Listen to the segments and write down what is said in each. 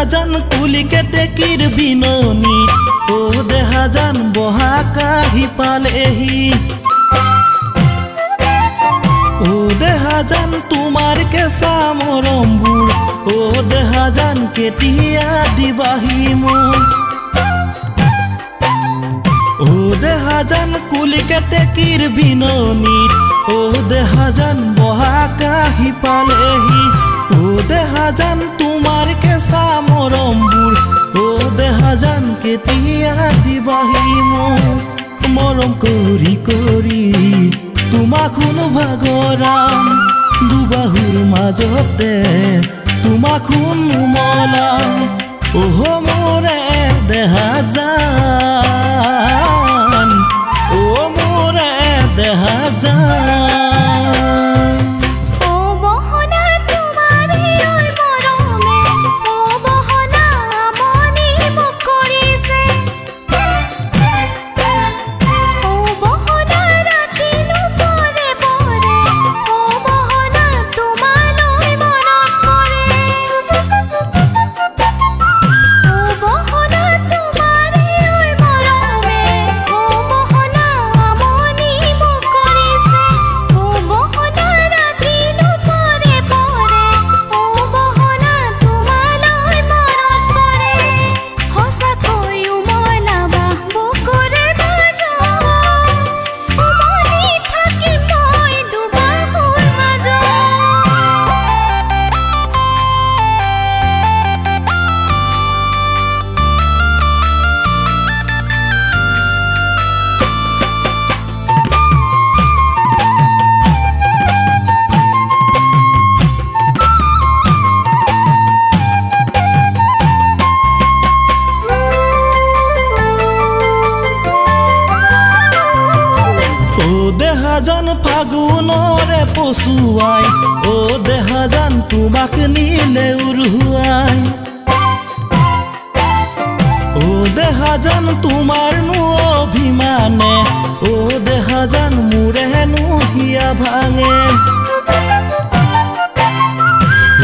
দেহাজান কুলিকেতে কির বিননি ও দেহাজান বহা কাহি পালেহি ও দেহাজান তোমার কেঁচা মৰমবোৰ ও দেহাজান কেতিয়া দিবাহি মোক ও দেহাজান কুলিকেতে কির বিননি ও দেহাজান বহা কাহি পালেহি ও দেহাজান তোমার কেঁচা মৰমবোৰ ও দেহাজান কেতিয়া দিবাহি মোক মৰম কৰি কৰি তোমাকুন ভাগৰাম দুবাহুৰ মাজতে তোমাকুন উমলাম ওহ মোৰে দেহাজান ও মোৰে দেহাজান দেহাজান ফাগুনৰে পছুৱাই ও দেহাজান তোমাক নিলে উৰুৱাই ও দেহাজান তোমাৰ নো অভিমানে ও দেহাজান মোৰে নো হিয়া ভাঙে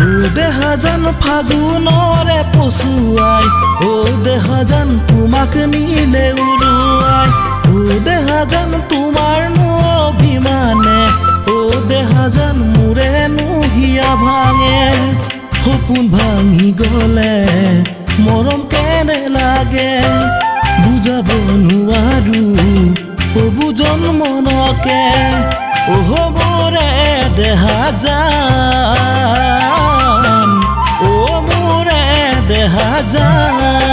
ও দেহাজান ফাগুনৰে পছুৱাই ও দেহাজান তোমাক নিলে উৰুৱাই ও দেহাজান তোমাৰ নো অভিমানে ও দেহাজান মোৰে নো হিয়া ভাঙে সপোন ভাঙি গলে মৰম কেনে লাগে বুজাব নোৱাৰো ও বুজন মনকে ওহ মোৰে দেহাজান ও মোৰে দেহাজান